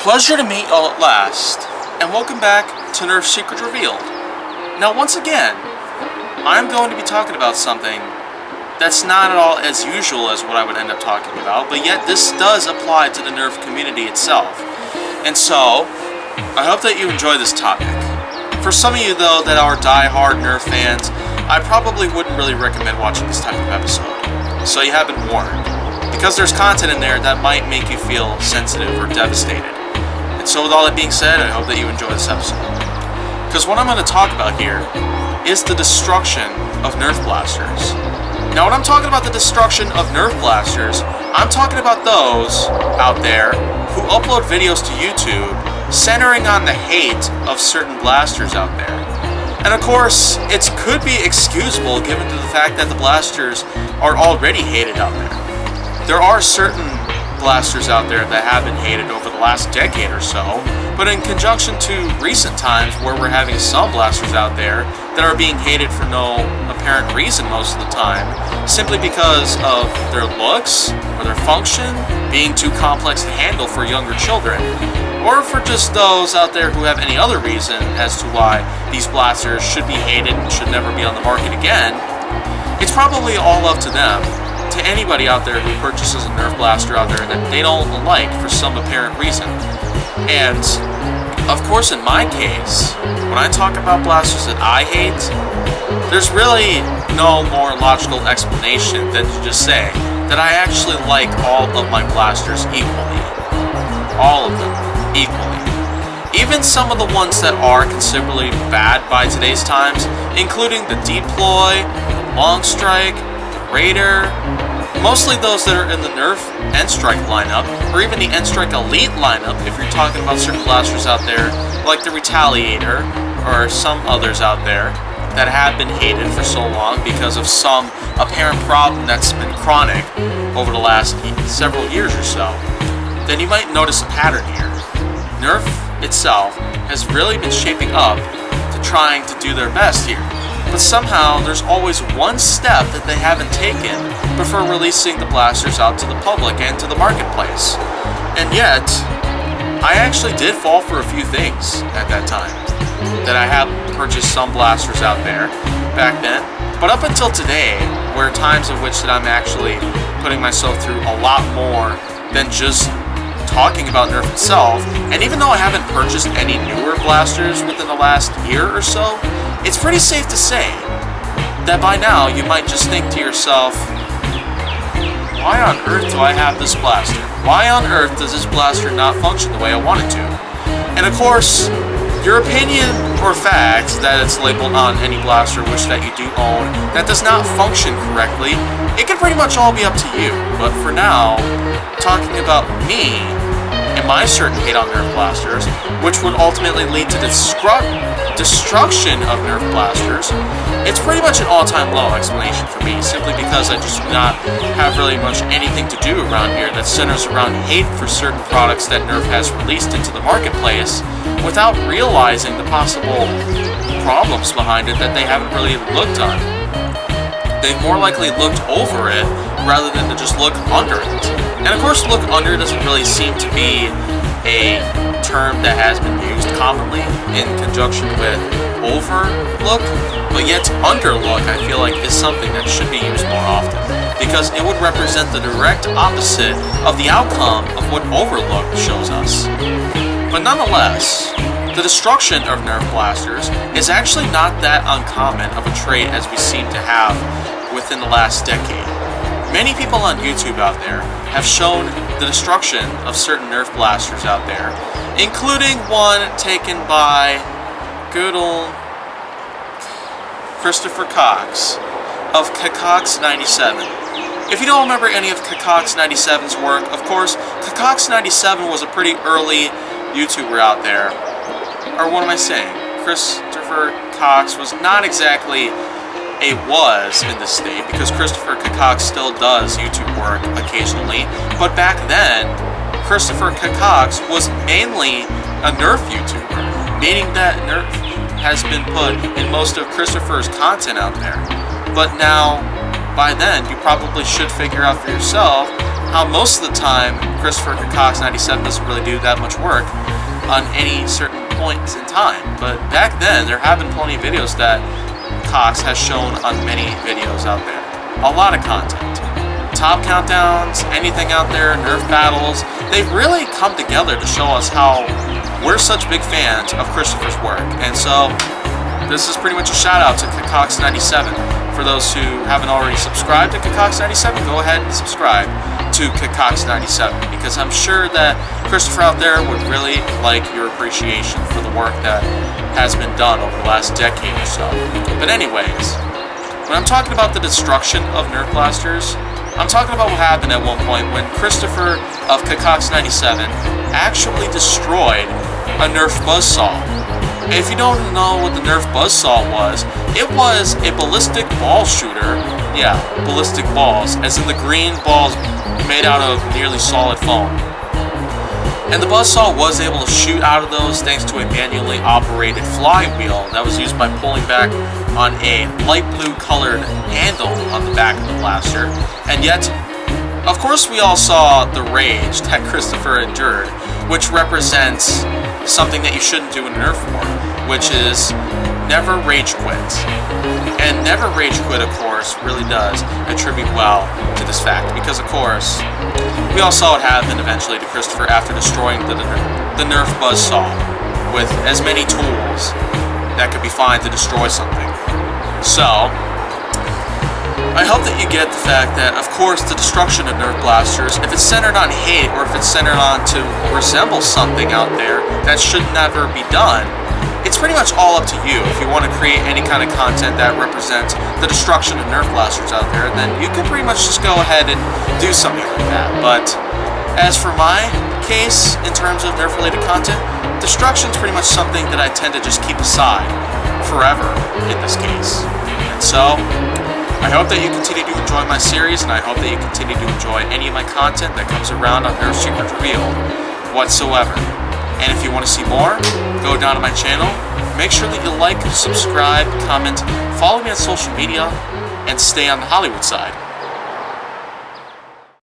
Pleasure to meet y'all at last, and welcome back to Nerf Secret Revealed. Now once again, I'm going to be talking about something that's not at all as usual as what I would end up talking about, but yet this does apply to the Nerf community itself. And so, I hope that you enjoy this topic. For some of you though that are die-hard Nerf fans, I probably wouldn't really recommend watching this type of episode. So you have been warned, because there's content in there that might make you feel sensitive or devastated. And so with all that being said, I hope that you enjoy this episode. Because what I'm going to talk about here is the destruction of Nerf blasters. Now when I'm talking about the destruction of Nerf blasters, I'm talking about those out there who upload videos to YouTube centering on the hate of certain blasters out there. And of course, it could be excusable given to the fact that the blasters are already hated out there. There are certain blasters out there that have been hated over the last decade or so, but in conjunction to recent times where we're having some blasters out there that are being hated for no apparent reason most of the time, simply because of their looks or their function being too complex to handle for younger children, or for just those out there who have any other reason as to why these blasters should be hated and should never be on the market again. It's probably all up to them. To anybody out there who purchases a Nerf blaster out there that they don't like for some apparent reason. And of course in my case, when I talk about blasters that I hate, there's really no more logical explanation than to just say that I actually like all of my blasters equally. All of them equally. Even some of the ones that are considerably bad by today's times, including the Deploy, the Long Strike, Raider, mostly those that are in the Nerf N-Strike lineup, or even the N-Strike Elite lineup if you're talking about certain blasters out there, like the Retaliator, or some others out there that have been hated for so long because of some apparent problem that's been chronic over the last several years or so. Then you might notice a pattern here. Nerf itself has really been shaping up to trying to do their best here. But somehow there's always one step that they haven't taken before releasing the blasters out to the public and to the marketplace. And yet, I actually did fall for a few things at that time. That I have purchased some blasters out there back then. But up until today, where times of which that I'm actually putting myself through a lot more than just talking about Nerf itself, and even though I haven't purchased any newer blasters within the last year or so, it's pretty safe to say that by now you might just think to yourself, why on earth do I have this blaster? Why on earth does this blaster not function the way I want it to? And of course, your opinion or fact that it's labeled on any blaster which that you do own that does not function correctly, it can pretty much all be up to you. But for now, talking about me and my certain hate on Nerf blasters, which would ultimately lead to the destruction of Nerf blasters, it's pretty much an all-time low explanation for me, simply because I just do not have really much anything to do around here that centers around hate for certain products that Nerf has released into the marketplace without realizing the possible problems behind it that they haven't really looked on. They've more likely looked over it rather than to just look under it. And of course, look under doesn't really seem to be a term that has been used commonly in conjunction with overlook, but yet underlook I feel like is something that should be used more often, because it would represent the direct opposite of the outcome of what overlook shows us. But nonetheless, the destruction of Nerf blasters is actually not that uncommon of a trait as we seem to have within the last decade. Many people on YouTube out there have shown the destruction of certain Nerf blasters out there, including one taken by good old Christopher Cox of Cacox97. If you don't remember any of Cacox97's work, of course, Cacox97 was a pretty early YouTuber out there. Or what am I saying? Christopher Cox was not exactly a was in this state, because Christopher Cacox still does YouTube work occasionally, but back then, Christopher Cacox was mainly a Nerf YouTuber, meaning that Nerf has been put in most of Christopher's content out there. But now, by then, you probably should figure out for yourself how most of the time Christopher Cox 97 doesn't really do that much work on any certain points in time. But back then, there have been plenty of videos that Cox has shown on many videos out there. A lot of content. Top countdowns, anything out there, Nerf battles. They've really come together to show us how we're such big fans of Christopher's work. And so, this is pretty much a shout out to Cox 97. For those who haven't already subscribed to Cox 97, go ahead and subscribe to Cox 97, because I'm sure that Christopher out there would really like your appreciation for the work that has been done over the last decade or so. But anyways, when I'm talking about the destruction of Nerf blasters, I'm talking about what happened at one point when Christopher of Cox 97 actually destroyed a Nerf buzzsaw. And if you don't know what the Nerf buzzsaw was, it was a ballistic ball shooter. Yeah, ballistic balls, as in the green balls made out of nearly solid foam. And the buzzsaw was able to shoot out of those thanks to a manually operated flywheel that was used by pulling back on a light blue colored handle on the back of the blaster. And yet, of course, we all saw the rage that Christopher endured, which represents something that you shouldn't do in Nerf war, which is never rage quit. And never rage quit, of course, really does attribute well to this fact, because, of course, we all saw what happened eventually to Christopher after destroying the Nerf buzzsaw with as many tools that could be found to destroy something. So, I hope that you get the fact that, of course, the destruction of Nerf blasters, if it's centered on hate or if it's centered on to resemble something out there that should never be done, it's pretty much all up to you. If you want to create any kind of content that represents the destruction of Nerf blasters out there, then you can pretty much just go ahead and do something like that. But as for my case, in terms of Nerf-related content, destruction is pretty much something that I tend to just keep aside forever in this case. And so, I hope that you continue to enjoy my series, and I hope that you continue to enjoy any of my content that comes around on Nerf Secret Revealed whatsoever. And if you want to see more, go down to my channel. Make sure that you like, subscribe, comment, follow me on social media, and stay on the Hollywood side.